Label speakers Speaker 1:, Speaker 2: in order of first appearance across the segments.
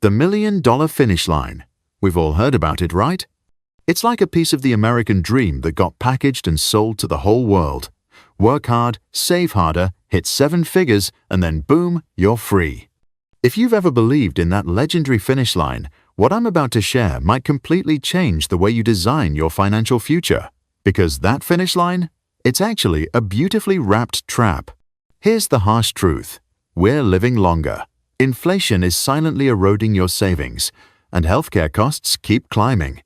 Speaker 1: The $1 million finish line. We've all heard about it, right? It's like a piece of the American dream that got packaged and sold to the whole world. Work hard, save harder, hit 7 figures, and then boom, you're free. If you've ever believed in that legendary finish line, what I'm about to share might completely change the way you design your financial future. Because that finish line? It's actually a beautifully wrapped trap. Here's the harsh truth. We're living longer. Inflation is silently eroding your savings, and healthcare costs keep climbing.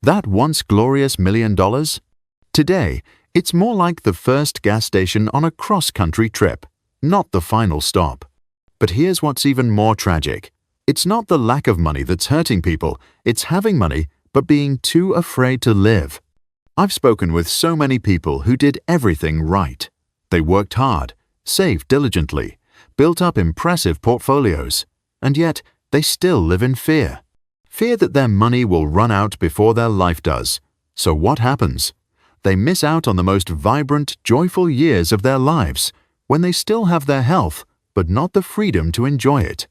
Speaker 1: That once glorious $1 million? Today, it's more like the first gas station on a cross-country trip, not the final stop. But here's what's even more tragic. It's not the lack of money that's hurting people, it's having money but being too afraid to live. I've spoken with so many people who did everything right. They worked hard, saved diligently, built up impressive portfolios, and yet they still live in fear. Fear that their money will run out before their life does. So what happens? They miss out on the most vibrant, joyful years of their lives when they still have their health, but not the freedom to enjoy it.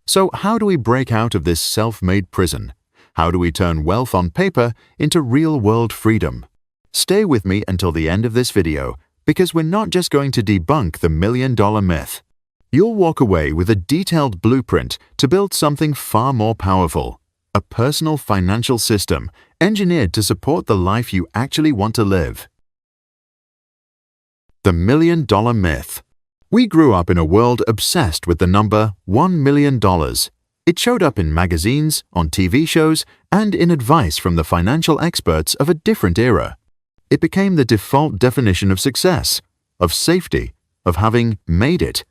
Speaker 1: So how do we break out of this self-made prison? How do we turn wealth on paper into real-world freedom? Stay with me until the end of this video, because we're not just going to debunk the $1 million myth. You'll walk away with a detailed blueprint to build something far more powerful. A personal financial system engineered to support the life you actually want to live. The $1 million myth. We grew up in a world obsessed with the number $1 million. It showed up in magazines, on TV shows, and in advice from the financial experts of a different era. It became the default definition of success, of safety, of having made it.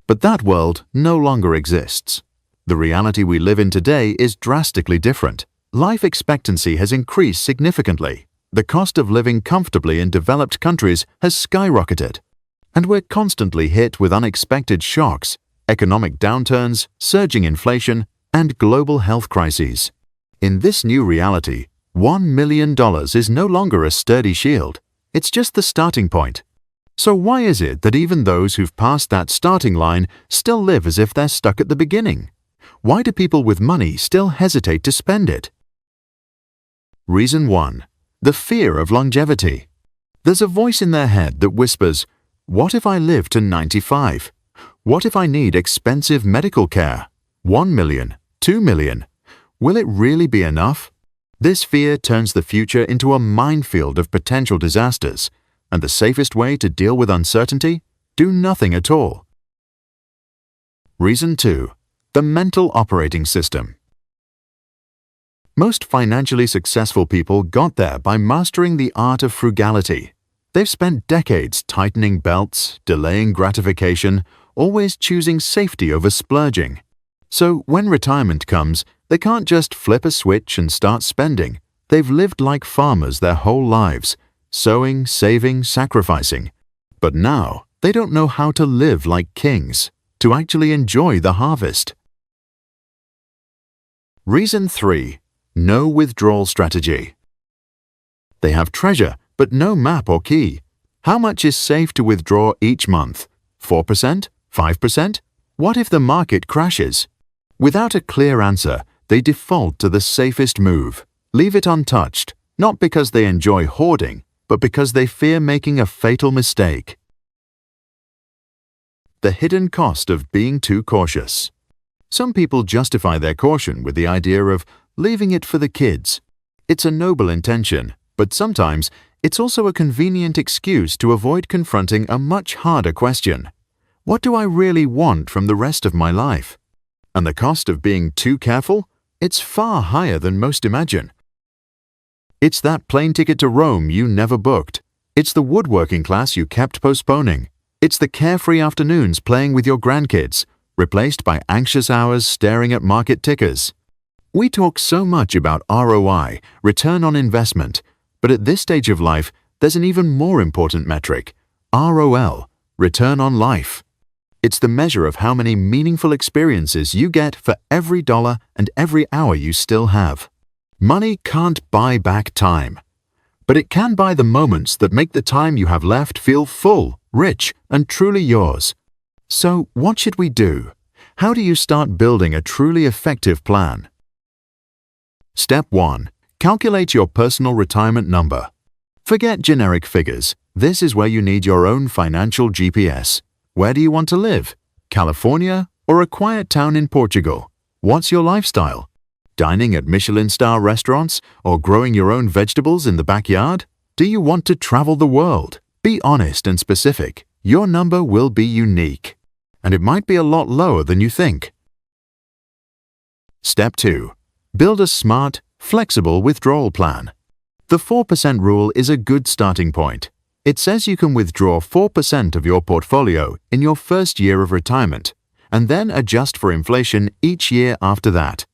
Speaker 1: But that world no longer exists. The reality we live in today is drastically different. Life expectancy has increased significantly. The cost of living comfortably in developed countries has skyrocketed. And we're constantly hit with unexpected shocks, economic downturns, surging inflation, and global health crises. In this new reality, $1 million is no longer a sturdy shield. It's just the starting point. So why is it that even those who've passed that starting line still live as if they're stuck at the beginning? Why do people with money still hesitate to spend it? Reason 1. The fear of longevity. There's a voice in their head that whispers, "What if I live to 95? What if I need expensive medical care? 1 million, 2 million. Will it really be enough?" This fear turns the future into a minefield of potential disasters, and the safest way to deal with uncertainty? Do nothing at all. Reason 2. The mental operating system. Most financially successful people got there by mastering the art of frugality. They've spent decades tightening belts, delaying gratification, always choosing safety over splurging. So when retirement comes, they can't just flip a switch and start spending. They've lived like farmers their whole lives, sowing, saving, sacrificing. But now, they don't know how to live like kings, to actually enjoy the harvest. Reason 3. No withdrawal strategy. They have treasure, but no map or key. How much is safe to withdraw each month? 4%? 5%? What if the market crashes? Without a clear answer, they default to the safest move. Leave it untouched, not because they enjoy hoarding, but because they fear making a fatal mistake. The hidden cost of being too cautious. Some people justify their caution with the idea of leaving it for the kids. It's a noble intention, but sometimes it's also a convenient excuse to avoid confronting a much harder question. What do I really want from the rest of my life? And the cost of being too careful? It's far higher than most imagine. It's that plane ticket to Rome you never booked. It's the woodworking class you kept postponing. It's the carefree afternoons playing with your grandkids, replaced by anxious hours staring at market tickers. We talk so much about ROI, return on investment, but at this stage of life, there's an even more important metric, ROL, return on life. It's the measure of how many meaningful experiences you get for every dollar and every hour you still have. Money can't buy back time, but it can buy the moments that make the time you have left feel full, rich, and truly yours. So what should we do? How do you start building a truly effective plan? Step 1. Calculate your personal retirement number. Forget generic figures. This is where you need your own financial GPS. Where do you want to live? California or a quiet town in Portugal? What's your lifestyle? Dining at Michelin-star restaurants or growing your own vegetables in the backyard? Do you want to travel the world? Be honest and specific. Your number will be unique, and it might be a lot lower than you think. Step 2. Build a smart, flexible withdrawal plan. The 4% rule is a good starting point. It says you can withdraw 4% of your portfolio in your first year of retirement, and then adjust for inflation each year after that.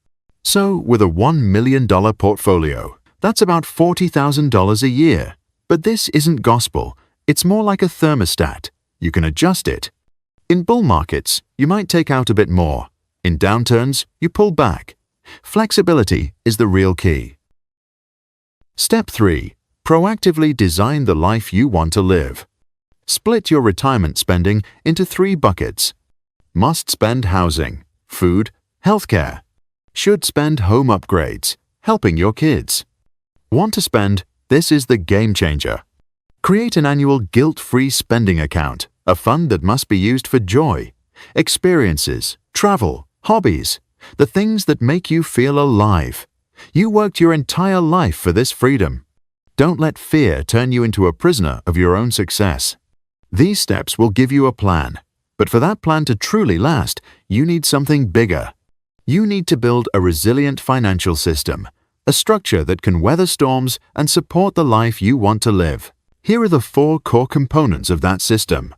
Speaker 1: So, with a $1 million portfolio, that's about $40,000 a year. But this isn't gospel. It's more like a thermostat. You can adjust it. In bull markets, you might take out a bit more. In downturns, you pull back. Flexibility is the real key. Step 3. Proactively design the life you want to live. Split your retirement spending into 3 buckets. Must-spend housing, food, healthcare. Should-spend home upgrades, helping your kids. Want to spend? This is the game changer. Create an annual guilt-free spending account, a fund that must be used for joy, experiences, travel, hobbies, the things that make you feel alive. You worked your entire life for this freedom. Don't let fear turn you into a prisoner of your own success. These steps will give you a plan, but for that plan to truly last, you need something bigger. You need to build a resilient financial system, a structure that can weather storms and support the life you want to live. Here are the 4 core components of that system.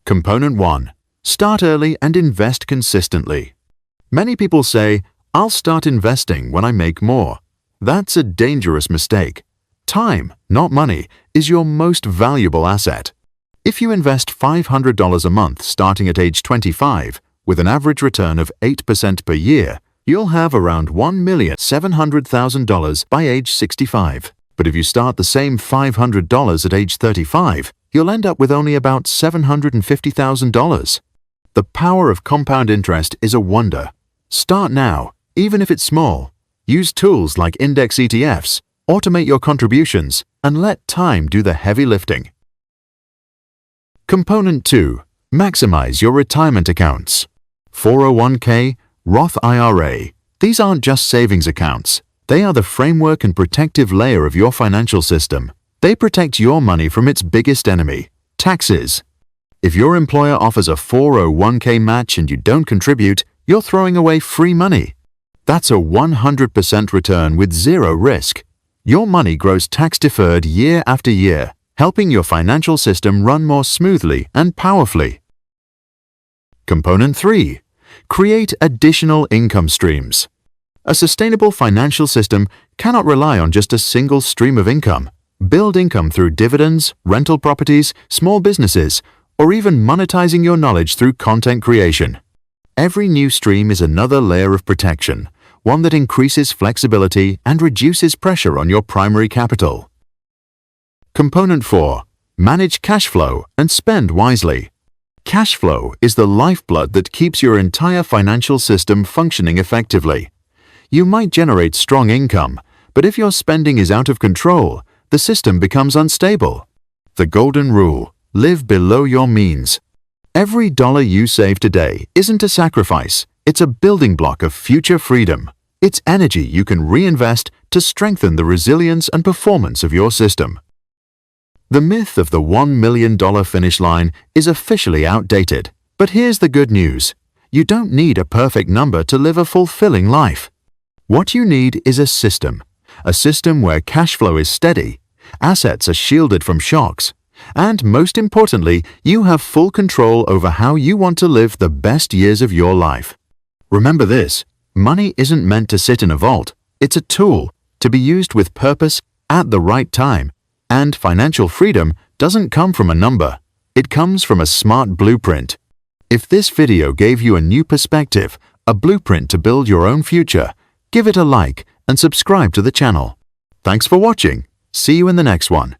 Speaker 1: Component 1. Start early and invest consistently. Many people say, "I'll start investing when I make more." That's a dangerous mistake. Time, not money, is your most valuable asset. If you invest $500 a month starting at age 25, with an average return of 8% per year, you'll have around $1,700,000 by age 65. But if you start the same $500 at age 35, you'll end up with only about $750,000. The power of compound interest is a wonder. Start now, even if it's small. Use tools like index ETFs, automate your contributions, and let time do the heavy lifting. Component 2. Maximize your retirement accounts. 401k, Roth IRA. These aren't just savings accounts. They are the framework and protective layer of your financial system. They protect your money from its biggest enemy, taxes. If your employer offers a 401k match and you don't contribute, you're throwing away free money. That's a 100% return with zero risk. Your money grows tax-deferred year after year, helping your financial system run more smoothly and powerfully. Component 3. Create additional income streams. A sustainable financial system cannot rely on just a single stream of income. Build income through dividends, rental properties, small businesses, or even monetizing your knowledge through content creation. Every new stream is another layer of protection, one that increases flexibility and reduces pressure on your primary capital. Component 4. Manage cash flow and spend wisely. Cash flow is the lifeblood that keeps your entire financial system functioning effectively. You might generate strong income, but if your spending is out of control, the system becomes unstable. The golden rule: live below your means. Every dollar you save today isn't a sacrifice, it's a building block of future freedom. It's energy you can reinvest to strengthen the resilience and performance of your system. The myth of the $1 million finish line is officially outdated. But here's the good news. You don't need a perfect number to live a fulfilling life. What you need is a system where cash flow is steady, assets are shielded from shocks, and most importantly, you have full control over how you want to live the best years of your life. Remember this, money isn't meant to sit in a vault. It's a tool to be used with purpose at the right time. And financial freedom doesn't come from a number. It comes from a smart blueprint. If this video gave you a new perspective, a blueprint to build your own future, give it a like and subscribe to the channel. Thanks for watching. See you in the next one.